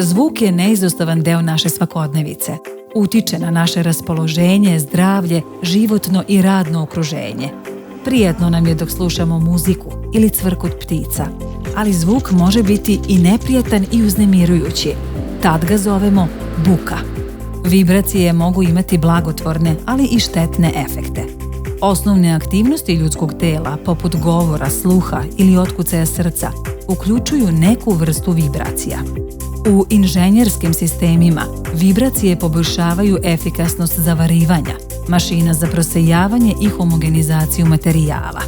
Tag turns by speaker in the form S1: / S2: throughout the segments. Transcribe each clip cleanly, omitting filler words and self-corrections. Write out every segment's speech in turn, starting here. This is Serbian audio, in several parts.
S1: Zvuk je neizostavan deo naše svakodnevice. Utiče na naše raspoloženje, zdravlje, životno i radno okruženje. Prijatno nam je dok slušamo muziku ili cvrkut ptica, ali zvuk može biti i neprijatan i uznemirujući. Tad ga zovemo buka. Vibracije mogu imati blagotvorne, ali i štetne efekte. Osnovne aktivnosti ljudskog tela, poput govora, sluha ili otkucaja srca, uključuju neku vrstu vibracija. U inženjerskim sistemima vibracije poboljšavaju efikasnost zavarivanja, mašina za prosejavanje i homogenizaciju materijala.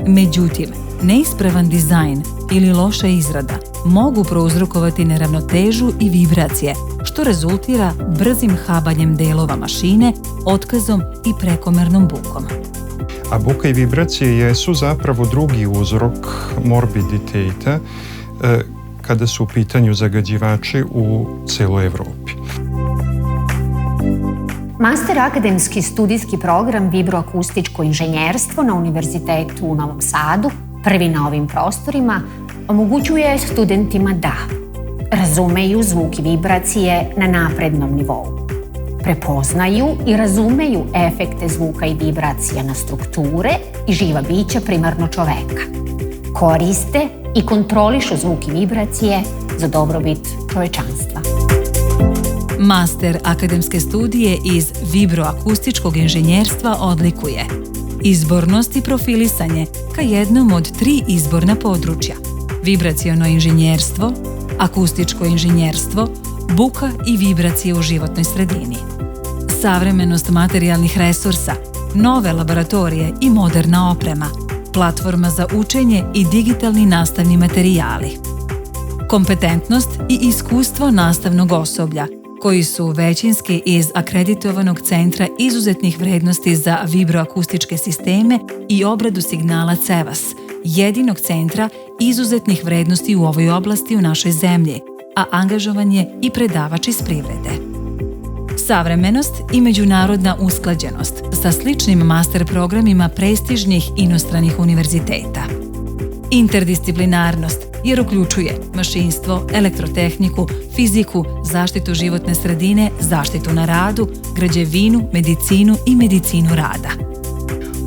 S1: Međutim, neispravan dizajn ili loša izrada mogu prouzrokovati neravnotežu i vibracije, što rezultira brzim habanjem delova mašine, otkazom i prekomernom bukom.
S2: A buka i vibracije jesu zapravo drugi uzrok morbiditeta kada su u pitanju zagađivači u celoj Evropi.
S3: Master akademski studijski program Vibroakustičko inženjerstvo na Univerzitetu u Novom Sadu, prvi na ovim prostorima, omogućuje studentima da razumeju zvuk i vibracije na naprednom nivou, prepoznaju i razumeju efekte zvuka i vibracija na strukture i živa bića, primarno čoveka, koriste i kontrolišu zvuk i vibracije za dobrobit čovečanstva.
S1: Master akademske studije iz vibroakustičkog inženjerstva odlikuje izbornost i profilisanje ka jednom od 3 izborna područja: vibraciono inženjerstvo, akustičko inženjerstvo, buka i vibracije u životnoj sredini. Savremenost materijalnih resursa, nove laboratorije i moderna oprema, platforma za učenje i digitalni nastavni materijali. Kompetentnost i iskustvo nastavnog osoblja, koji su većinski iz akreditovanog Centra izuzetnih vrednosti za vibroakustičke sisteme i obradu signala CEVAS, jedinog centra izuzetnih vrednosti u ovoj oblasti u našoj zemlji, a angažovan je i predavač iz privrede. Savremenost i međunarodna usklađenost sa sličnim master programima prestižnih inostranih univerziteta. Interdisciplinarnost, jer uključuje mašinstvo, elektrotehniku, fiziku, zaštitu životne sredine, zaštitu na radu, građevinu, medicinu i medicinu rada.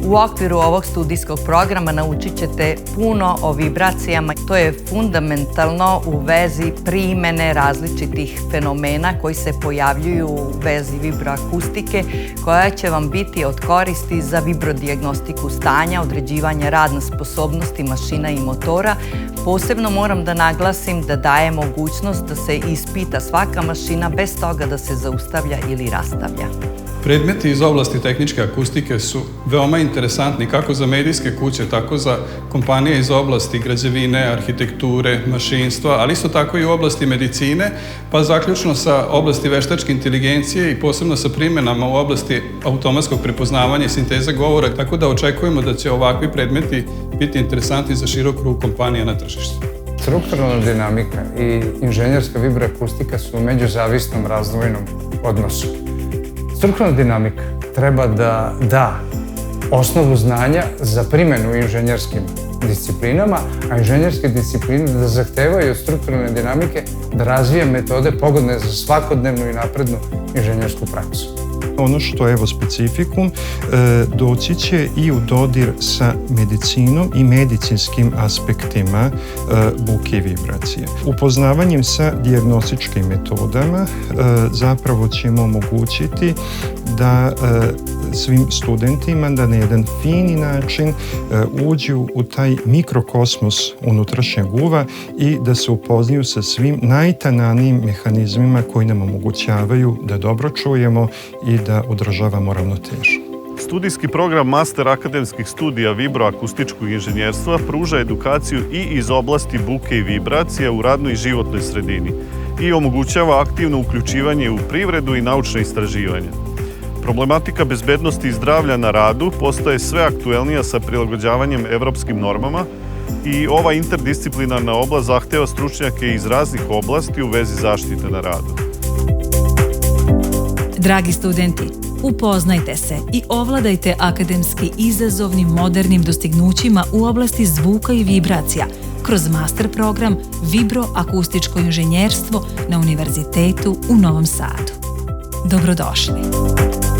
S4: U okviru ovog studijskog programa naučit ćete puno o vibracijama. To je fundamentalno u vezi primene različitih fenomena koji se pojavljuju u vezi vibroakustike, koja će vam biti od koristi za vibrodijagnostiku stanja, određivanje radne sposobnosti mašina i motora. Posebno moram da naglasim da daje mogućnost da se ispita svaka mašina bez toga da se zaustavlja ili rastavlja.
S5: Predmeti iz oblasti tehničke akustike su veoma interesantni kako za medijske kuće, tako za kompanije iz oblasti građevine, arhitekture, mašinstva, ali isto tako i u oblasti medicine, pa zaključno sa oblasti veštačke inteligencije i posebno sa primjenama u oblasti automatskog prepoznavanja i sinteze govora, tako da očekujemo da će ovakvi predmeti biti interesantni za širok krug kompanija na tržištu.
S6: Strukturalna dinamika i inženjerska vibroakustika su u međuzavisnom razdvojnom odnosu. Strukturalna dinamika treba da da osnovu znanja za primjenu u inženjerskim disciplinama, a inženjerske discipline da zahtevaju od strukturalne dinamike da razvije metode pogodne za svakodnevnu i naprednu inženjersku praksu.
S2: Ono što je specifikum, doći će i u dodir sa medicinom i medicinskim aspektima buke i vibracije. Upoznavanjem sa dijagnostičkim metodama zapravo ćemo omogućiti da svim studentima da na jedan fini način uđu u taj mikrokosmos unutrašnjeg uva i da se upoznaju sa svim najtananijim mehanizmima koji nam omogućavaju da dobro čujemo i da održavamo ravnotežu.
S7: Studijski program Master akademskih studija vibroakustičkog inženjerstva pruža edukaciju i iz oblasti buke i vibracija u radnoj i životnoj sredini i omogućava aktivno uključivanje u privredu i naučne istraživanja. Problematika bezbednosti i zdravlja na radu postaje sve aktuelnija sa prilagođavanjem evropskim normama i ova interdisciplinarna oblast zahteva stručnjake iz raznih oblasti u vezi zaštite na radu.
S1: Dragi studenti, Upoznajte se i ovladajte akademski izazovnim modernim dostignućima u oblasti zvuka i vibracija kroz master program Vibroakustičko inženjerstvo na Univerzitetu u Novom Sadu. Dobrodošli!